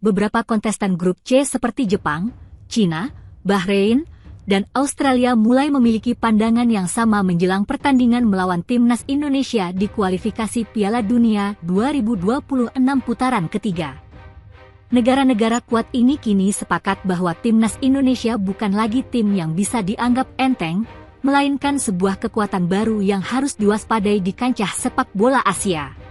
beberapa kontestan grup C seperti Jepang, Cina, Bahrain, dan Australia mulai memiliki pandangan yang sama menjelang pertandingan melawan timnas Indonesia di kualifikasi Piala Dunia 2026 putaran ketiga. Negara-negara kuat ini kini sepakat bahwa timnas Indonesia bukan lagi tim yang bisa dianggap enteng, melainkan sebuah kekuatan baru yang harus diwaspadai di kancah sepak bola Asia.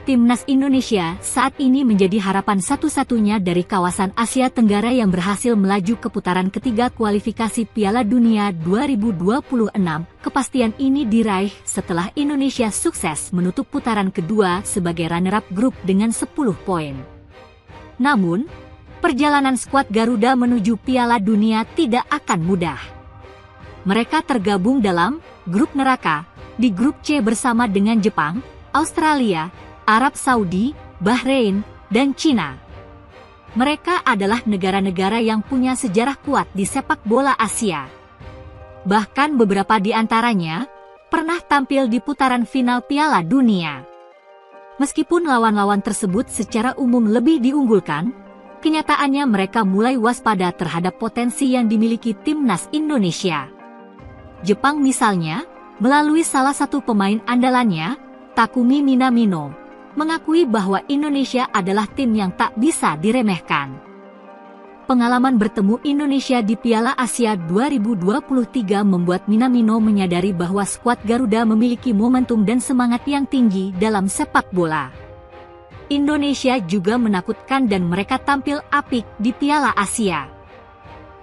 Timnas Indonesia saat ini menjadi harapan satu-satunya dari kawasan Asia Tenggara yang berhasil melaju ke putaran ketiga kualifikasi Piala Dunia 2026. Kepastian ini diraih setelah Indonesia sukses menutup putaran kedua sebagai runner-up grup dengan 10 poin. Namun, perjalanan skuad Garuda menuju Piala Dunia tidak akan mudah. Mereka tergabung dalam grup neraka di grup C bersama dengan Jepang, Australia, Arab Saudi, Bahrain, dan Cina. Mereka adalah negara-negara yang punya sejarah kuat di sepak bola Asia. Bahkan beberapa di antaranya pernah tampil di putaran final Piala Dunia. Meskipun lawan-lawan tersebut secara umum lebih diunggulkan, kenyataannya mereka mulai waspada terhadap potensi yang dimiliki timnas Indonesia. Jepang misalnya, melalui salah satu pemain andalannya, Takumi Minamino, mengakui bahwa Indonesia adalah tim yang tak bisa diremehkan. Pengalaman bertemu Indonesia di Piala Asia 2023 membuat Minamino menyadari bahwa skuad Garuda memiliki momentum dan semangat yang tinggi dalam sepak bola. Indonesia juga menakutkan dan mereka tampil apik di Piala Asia.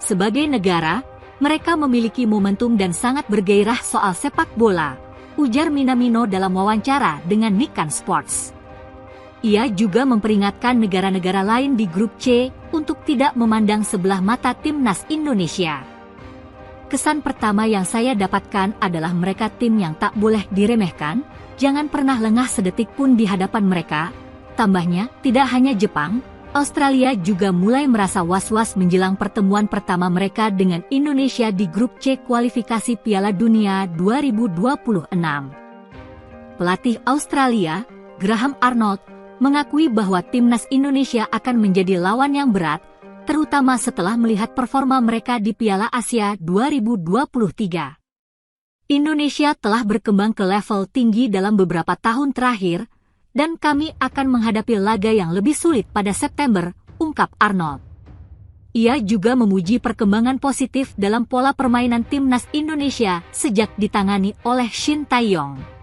Sebagai negara, mereka memiliki momentum dan sangat bergairah soal sepak bola, ujar Minamino dalam wawancara dengan Nikkan Sports. Ia juga memperingatkan negara-negara lain di grup C untuk tidak memandang sebelah mata timnas Indonesia. Kesan pertama yang saya dapatkan adalah mereka tim yang tak boleh diremehkan, jangan pernah lengah sedetik pun di hadapan mereka. Tambahnya, tidak hanya Jepang, Australia juga mulai merasa was-was menjelang pertemuan pertama mereka dengan Indonesia di grup C kualifikasi Piala Dunia 2026. Pelatih Australia, Graham Arnold, mengakui bahwa timnas Indonesia akan menjadi lawan yang berat, terutama setelah melihat performa mereka di Piala Asia 2023. Indonesia telah berkembang ke level tinggi dalam beberapa tahun terakhir, dan kami akan menghadapi laga yang lebih sulit pada September, ungkap Arnold. Ia juga memuji perkembangan positif dalam pola permainan timnas Indonesia sejak ditangani oleh Shin Tae-yong.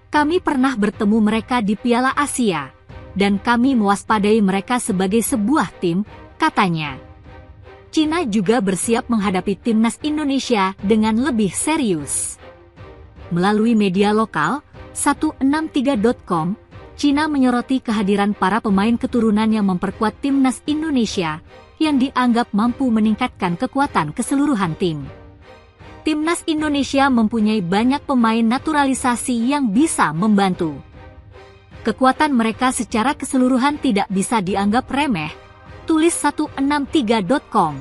Kami pernah bertemu mereka di Piala Asia, dan kami mewaspadai mereka sebagai sebuah tim, katanya. Cina juga bersiap menghadapi timnas Indonesia dengan lebih serius. Melalui media lokal, 163.com, Cina menyoroti kehadiran para pemain keturunan yang memperkuat timnas Indonesia, yang dianggap mampu meningkatkan kekuatan keseluruhan tim. Timnas Indonesia mempunyai banyak pemain naturalisasi yang bisa membantu. Kekuatan mereka secara keseluruhan tidak bisa dianggap remeh, tulis 163.com.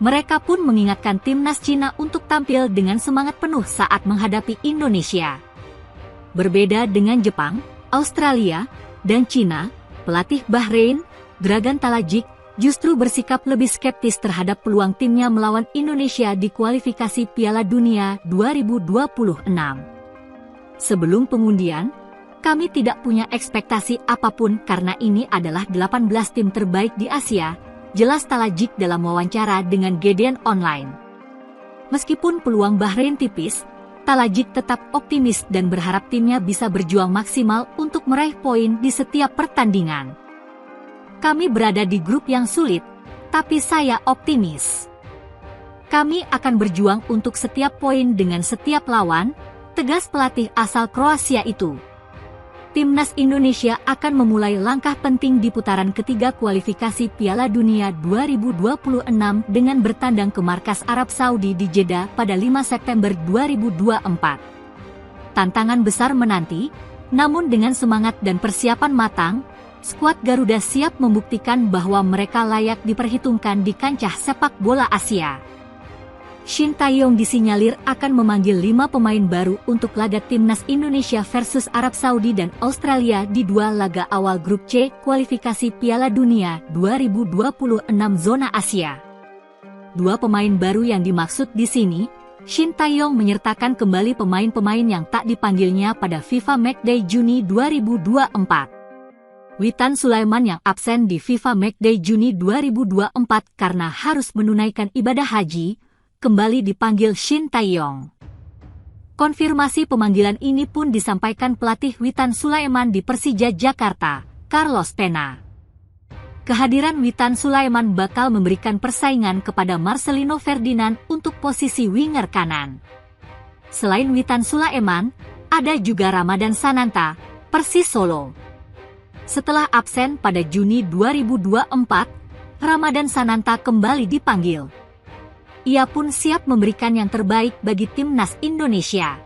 Mereka pun mengingatkan timnas Cina untuk tampil dengan semangat penuh saat menghadapi Indonesia. Berbeda dengan Jepang, Australia, dan Cina, pelatih Bahrain, Dragan Talajik, justru bersikap lebih skeptis terhadap peluang timnya melawan Indonesia di kualifikasi Piala Dunia 2026. Sebelum pengundian, kami tidak punya ekspektasi apapun karena ini adalah 18 tim terbaik di Asia, jelas Talajik dalam wawancara dengan Guardian Online. Meskipun peluang Bahrain tipis, Talajik tetap optimis dan berharap timnya bisa berjuang maksimal untuk meraih poin di setiap pertandingan. Kami berada di grup yang sulit, tapi saya optimis. Kami akan berjuang untuk setiap poin dengan setiap lawan, tegas pelatih asal Kroasia itu. Timnas Indonesia akan memulai langkah penting di putaran ketiga kualifikasi Piala Dunia 2026 dengan bertandang ke markas Arab Saudi di Jeddah pada 5 September 2024. Tantangan besar menanti, namun dengan semangat dan persiapan matang, skuad Garuda siap membuktikan bahwa mereka layak diperhitungkan di kancah sepak bola Asia. Shin Tae-yong disinyalir akan memanggil 5 pemain baru untuk laga timnas Indonesia versus Arab Saudi dan Australia di 2 laga awal grup C kualifikasi Piala Dunia 2026 zona Asia. 2 pemain baru yang dimaksud di sini, Shin Tae-yong menyertakan kembali pemain-pemain yang tak dipanggilnya pada FIFA Matchday Juni 2024. Witan Sulaiman yang absen di FIFA Matchday Juni 2024 karena harus menunaikan ibadah haji, kembali dipanggil Shin Tae-yong. Konfirmasi pemanggilan ini pun disampaikan pelatih Witan Sulaiman di Persija Jakarta, Carlos Pena. Kehadiran Witan Sulaiman bakal memberikan persaingan kepada Marcelino Ferdinand untuk posisi winger kanan. Selain Witan Sulaiman, ada juga Ramadan Sananta, Persis Solo. Setelah absen pada Juni 2024, Ramadan Sananta kembali dipanggil. Ia pun siap memberikan yang terbaik bagi timnas Indonesia.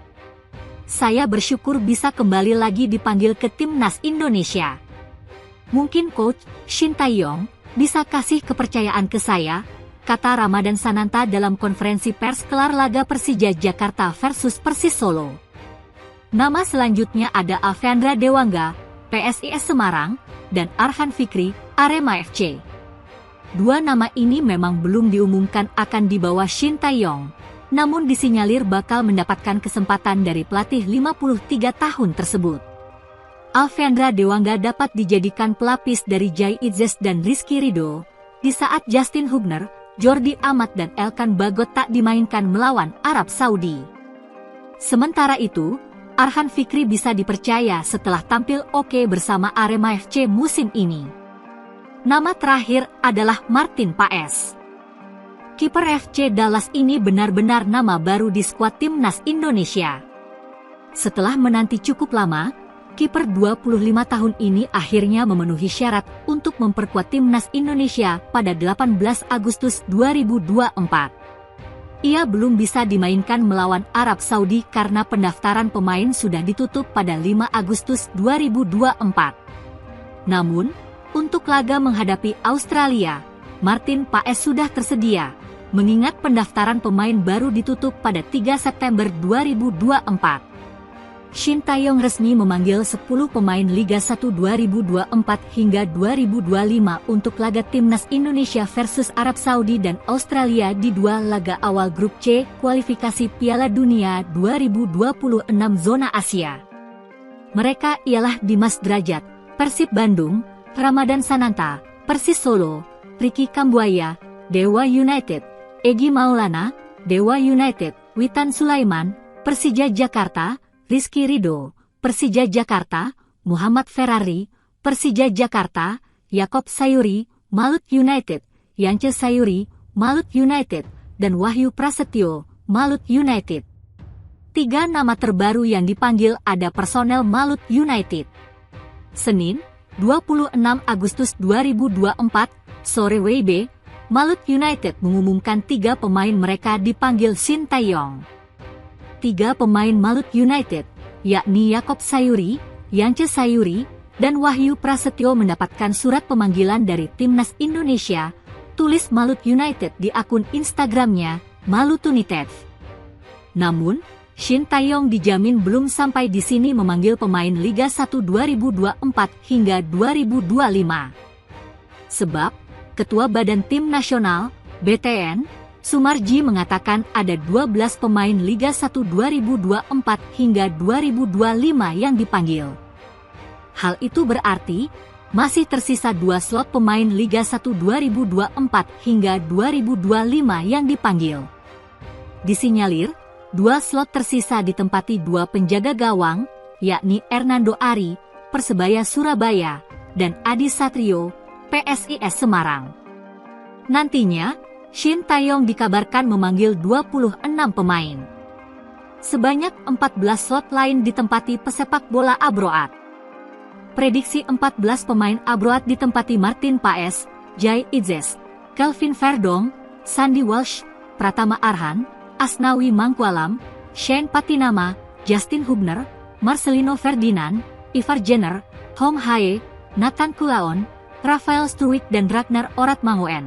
Saya bersyukur bisa kembali lagi dipanggil ke timnas Indonesia. Mungkin Coach Shin Tae-yong bisa kasih kepercayaan ke saya, kata Ramadan Sananta dalam konferensi pers kelar laga Persija Jakarta versus Persis Solo. Nama selanjutnya ada Alfeandra Dewangga, PSIS Semarang, dan Arhan Fikri, Arema FC. 2 nama ini memang belum diumumkan akan dibawa Shin Tae-yong, namun disinyalir bakal mendapatkan kesempatan dari pelatih 53 tahun tersebut. Alfeandra Dewangga dapat dijadikan pelapis dari Jai Idzes dan Rizky Ridho, di saat Justin Hubner, Jordi Amat dan Elkan Bagot tak dimainkan melawan Arab Saudi. Sementara itu, Arhan Fikri bisa dipercaya setelah tampil oke bersama Arema FC musim ini. Nama terakhir adalah Martin Paes. Kiper FC Dallas ini benar-benar nama baru di skuad timnas Indonesia. Setelah menanti cukup lama, kiper 25 tahun ini akhirnya memenuhi syarat untuk memperkuat timnas Indonesia pada 18 Agustus 2024. Ia belum bisa dimainkan melawan Arab Saudi karena pendaftaran pemain sudah ditutup pada 5 Agustus 2024. Namun, untuk laga menghadapi Australia, Martin Paes sudah tersedia, mengingat pendaftaran pemain baru ditutup pada 3 September 2024. Shin Tae-yong resmi memanggil 10 pemain Liga 1 2024 hingga 2025 untuk laga timnas Indonesia versus Arab Saudi dan Australia di 2 laga awal grup C kualifikasi Piala Dunia 2026 zona Asia. Mereka ialah Dimas Drajat, Persib Bandung, Ramadan Sananta, Persis Solo, Ricky Kambuaya, Dewa United, Egy Maulana, Dewa United, Witan Sulaiman, Persija Jakarta, Rizky Ridho, Persija Jakarta, Muhammad Ferrari, Persija Jakarta, Yakob Sayuri, Malut United, Yance Sayuri, Malut United, dan Wahyu Prasetyo, Malut United. 3 nama terbaru yang dipanggil ada personel Malut United. Senin, 26 Agustus 2024, sore WIB, Malut United mengumumkan 3 pemain mereka dipanggil Shin Tae-yong. 3 pemain Malut United, yakni Yakob Sayuri, Yance Sayuri, dan Wahyu Prasetyo mendapatkan surat pemanggilan dari Timnas Indonesia, tulis Malut United di akun Instagramnya, Malut United. Namun, Shin Tae-yong dijamin belum sampai di sini memanggil pemain Liga 1 2024 hingga 2025. Sebab, Ketua Badan Tim Nasional, BTN, Sumarji mengatakan ada 12 pemain Liga 1 2024 hingga 2025 yang dipanggil. Hal itu berarti, masih tersisa 2 slot pemain Liga 1 2024 hingga 2025 yang dipanggil. Disinyalir, 2 slot tersisa ditempati 2 penjaga gawang, yakni Hernando Ari, Persebaya Surabaya, dan Adi Satrio, PSIS Semarang. Nantinya, Shin Tae-yong dikabarkan memanggil 26 pemain. Sebanyak 14 slot lain ditempati pesepak bola abroad. Prediksi 14 pemain abroad ditempati Martin Paes, Jai Idzes, Kelvin Verdong, Sandy Walsh, Pratama Arhan, Asnawi Mangkualam, Shane Patinama, Justin Hubner, Marcelino Ferdinand, Ivar Jenner, Hong Hae, Nathan Kulaon, Rafael Struwik dan Ragnar Oratmangoen.